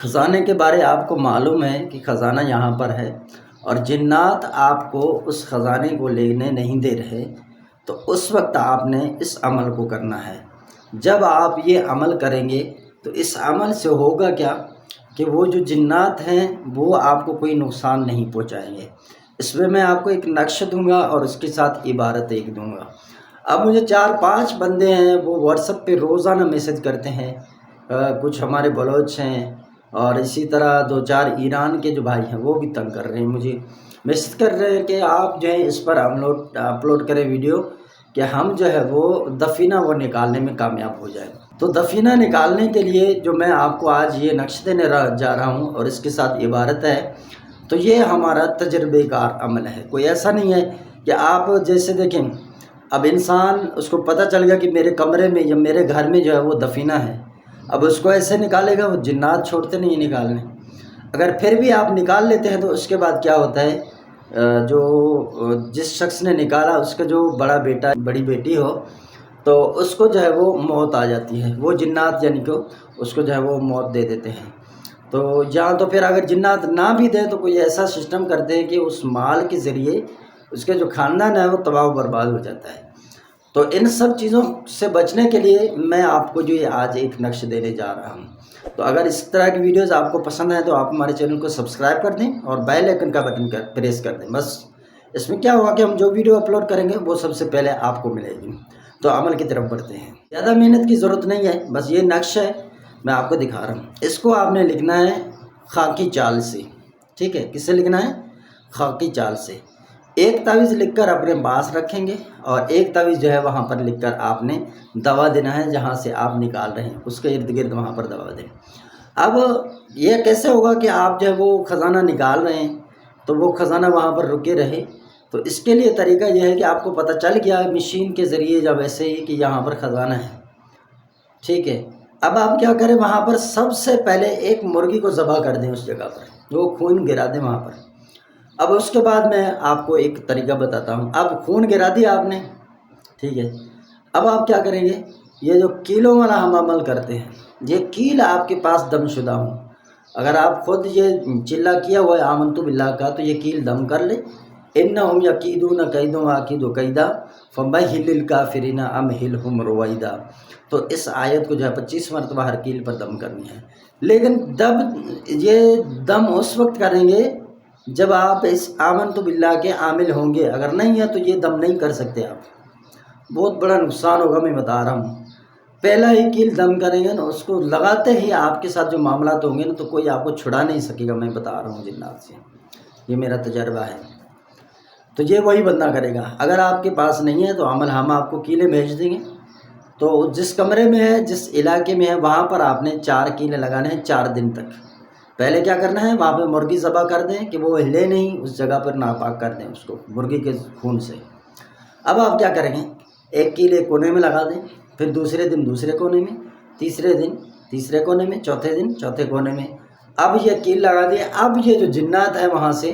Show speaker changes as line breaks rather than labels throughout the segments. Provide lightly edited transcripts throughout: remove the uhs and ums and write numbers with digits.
خزانے کے بارے آپ کو معلوم ہے کہ خزانہ یہاں پر ہے اور جنات آپ کو اس خزانے کو لینے نہیں دے رہے، تو اس وقت آپ نے اس عمل کو کرنا ہے۔ جب آپ یہ عمل کریں گے تو اس عمل سے ہوگا کیا کہ وہ جو جنات ہیں وہ آپ کو کوئی نقصان نہیں پہنچائیں گے۔ اس میں آپ کو ایک نقش دوں گا اور اس کے ساتھ عبارت ایک دوں گا۔ اب مجھے 4-5 بندے ہیں وہ واٹس ایپ پہ روزانہ میسج کرتے ہیں، کچھ ہمارے بلوچ ہیں اور اسی طرح 2-4 ایران کے جو بھائی ہیں وہ بھی تنگ کر رہے ہیں، مجھے میسج کر رہے ہیں کہ آپ جو ہے اس پر اپلوڈ کریں ویڈیو کہ ہم جو ہے وہ دفینہ وہ نکالنے میں کامیاب ہو جائیں۔ تو دفینہ نکالنے کے لیے جو میں آپ کو آج یہ نقش دینے جا رہا ہوں اور اس کے ساتھ عبارت ہے، تو یہ ہمارا تجربے کار عمل ہے۔ کوئی ایسا نہیں ہے کہ آپ جیسے دیکھیں اب انسان اس کو پتہ چل گیا کہ میرے کمرے میں یا میرے گھر میں جو ہے وہ دفینہ ہے، اب اس کو ایسے نکالے گا، وہ جنات چھوڑتے نہیں نکالنے۔ اگر پھر بھی آپ نکال لیتے ہیں تو اس کے بعد کیا ہوتا ہے، جو جس شخص نے نکالا اس کا جو بڑا بیٹا بڑی بیٹی ہو تو اس کو جو ہے وہ موت آ جاتی ہے، وہ جنات یعنی کہ اس کو جو ہے وہ موت دے دیتے ہیں۔ تو یا تو پھر اگر جنات نہ بھی دیں تو کوئی ایسا سسٹم کرتے ہیں کہ اس مال کے ذریعے اس کے جو خاندان ہے وہ تباہ و برباد ہو جاتا ہے۔ تو ان سب چیزوں سے بچنے کے لیے میں آپ کو جو یہ آج ایک نقش دینے جا رہا ہوں۔ تو اگر اس طرح کی ویڈیوز آپ کو پسند ہیں تو آپ ہمارے چینل کو سبسکرائب کر دیں اور بیل آئکن کا بٹن پریس کر دیں۔ بس اس میں کیا ہوگا کہ ہم جو ویڈیو اپلوڈ کریں گے وہ سب سے پہلے آپ کو ملے گی۔ تو عمل کی طرف بڑھتے ہیں۔ زیادہ محنت کی ضرورت نہیں ہے، بس یہ نقش ہے میں آپ کو دکھا رہا ہوں۔ اس کو آپ نے لکھنا ہے خاکی چال سے، ٹھیک ہے؟ کس سے لکھنا ہے؟ خاکی چال سے۔ ایک تعویذ لکھ کر اپنے پاس رکھیں گے اور ایک تعویذ جو ہے وہاں پر لکھ کر آپ نے دوا دینا ہے، جہاں سے آپ نکال رہے ہیں اس کے ارد گرد وہاں پر دوا دیں۔ اب یہ کیسے ہوگا کہ آپ جو ہے وہ خزانہ نکال رہے ہیں تو وہ خزانہ وہاں پر رکے رہے؟ تو اس کے لیے طریقہ یہ ہے کہ آپ کو پتہ چل گیا مشین کے ذریعے جب ایسے ہی کہ یہاں پر خزانہ ہے، ٹھیک ہے؟ اب آپ کیا کریں، وہاں پر سب سے پہلے ایک مرغی کو ذبح کر دیں اس جگہ پر، وہ خون گرا دیں وہاں پر۔ اب اس کے بعد میں آپ کو ایک طریقہ بتاتا ہوں۔ اب خون گرا دیا آپ نے، ٹھیک ہے؟ اب آپ کیا کریں گے، یہ جو کیلوں والا ہم عمل کرتے ہیں، یہ کیل آپ کے پاس دم شدہ ہوں، اگر آپ خود یہ چلہ کیا ہوا ہے آمنت باللہ کا تو یہ کیل دم کر لے۔ انہم یکیدون کیدا واکید کیدا فمہل الکافرین امہلہم رویدا۔ تو اس آیت کو جو ہے 25 مرتبہ ہر کیل پر دم کرنی ہے، لیکن یہ دم اس وقت کریں گے جب آپ اس آمنت باللہ کے عامل ہوں گے، اگر نہیں ہے تو یہ دم نہیں کر سکتے آپ، بہت بڑا نقصان ہوگا، میں بتا رہا ہوں۔ پہلا ہی کیل دم کریں گے نا، اس کو لگاتے ہی آپ کے ساتھ جو معاملات ہوں گے نا تو کوئی آپ کو چھڑا نہیں سکے گا، میں بتا رہا ہوں جنات سے، یہ میرا تجربہ ہے۔ تو یہ وہی بندہ کرے گا۔ اگر آپ کے پاس نہیں ہے تو عمل ہم آپ کو کیلیں بھیج دیں گے، تو جس کمرے میں ہے جس علاقے میں ہے وہاں پر آپ نے 4 کیلیں لگانے ہیں 4 دن تک۔ پہلے کیا کرنا ہے، وہاں پہ مرغی ذبح کر دیں کہ وہ ہلے نہیں، اس جگہ پر ناپاک کر دیں اس کو مرغی کے خون سے۔ اب آپ کیا کریں گے، ایک کیل ایک کونے میں لگا دیں، پھر دوسرے دن دوسرے کونے میں، تیسرے دن تیسرے کونے میں، چوتھے دن چوتھے کونے میں۔ اب یہ کیل لگا دیا، اب یہ جو جنات ہیں وہاں سے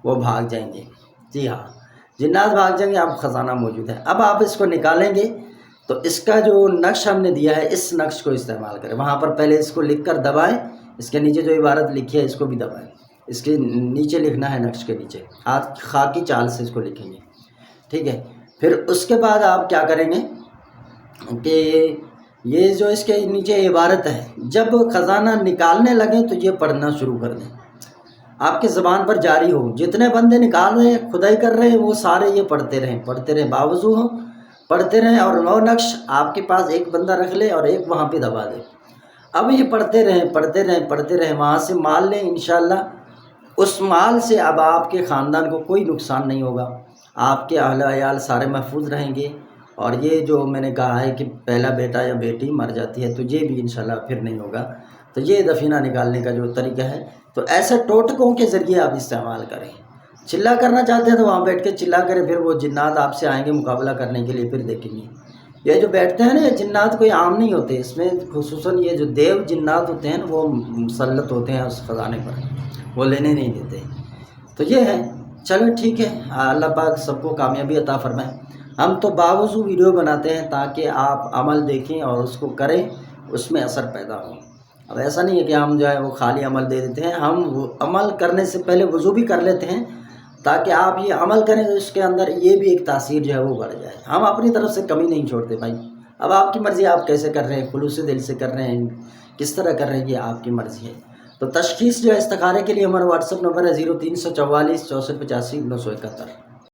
وہ بھاگ جائیں گے، جی ہاں جنات بھاگ جائیں گے، اب خزانہ موجود ہے۔ اب آپ اس کو نکالیں گے تو اس کا جو نقش ہم نے دیا ہے اس نقش کو استعمال کریں، وہاں پر پہلے اس کو لکھ کر دبائیں، اس کے نیچے جو عبارت لکھی ہے اس کو بھی دبائیں، اس کے نیچے لکھنا ہے نقش کے نیچے، خاکی چال سے اس کو لکھیں گے، ٹھیک ہے؟ پھر اس کے بعد آپ کیا کریں گے کہ یہ جو اس کے نیچے عبارت ہے، جب خزانہ نکالنے لگیں تو یہ پڑھنا شروع کر دیں، آپ کے زبان پر جاری ہو، جتنے بندے نکال رہے ہیں کھدائی کر رہے ہیں وہ سارے یہ پڑھتے رہیں باوضو ہوں، پڑھتے رہیں، اور وہ نقش آپ کے پاس ایک بندہ رکھ لے اور ایک وہاں پہ دبا دے۔ اب یہ پڑھتے رہیں، وہاں سے مال لیں، انشاءاللہ اس مال سے اب آپ کے خاندان کو کوئی نقصان نہیں ہوگا، آپ کے اہل عیال سارے محفوظ رہیں گے، اور یہ جو میں نے کہا ہے کہ پہلا بیٹا یا بیٹی مر جاتی ہے تو یہ بھی انشاءاللہ پھر نہیں ہوگا۔ تو یہ دفینہ نکالنے کا جو طریقہ ہے تو ایسے ٹوٹکوں کے ذریعے آپ استعمال کریں۔ چلا کرنا چاہتے ہیں تو وہاں بیٹھ کے چلا کریں، پھر وہ جنات آپ سے آئیں گے مقابلہ کرنے کے لیے، پھر دیکھیں گے۔ یہ جو بیٹھتے ہیں نا یہ جنات کوئی عام نہیں ہوتے، اس میں خصوصاً یہ جو دیو جنات ہوتے ہیں وہ مسلط ہوتے ہیں اس خزانے پر، وہ لینے نہیں دیتے۔ تو یہ ہے، چلو ٹھیک ہے، اللہ پاک سب کو کامیابی عطا فرمائے۔ ہم تو باوضو ویڈیو بناتے ہیں تاکہ آپ عمل دیکھیں اور اس کو کریں، اس میں اثر پیدا ہو۔ اب ایسا نہیں ہے کہ ہم جو ہے وہ خالی عمل دے دیتے ہیں، ہم عمل کرنے سے پہلے وضو بھی کر لیتے ہیں تاکہ آپ یہ عمل کریں تو اس کے اندر یہ بھی ایک تاثیر جو ہے وہ بڑھ جائے۔ ہم اپنی طرف سے کمی نہیں چھوڑتے بھائی، اب آپ کی مرضی آپ کیسے کر رہے ہیں، خلوص دل سے کر رہے ہیں، کس طرح کر رہے ہیں، یہ آپ کی مرضی ہے۔ تو تشخیص جو ہے استخارے کے لیے ہمارا واٹس ایپ نمبر ہے 0344 64 85 971۔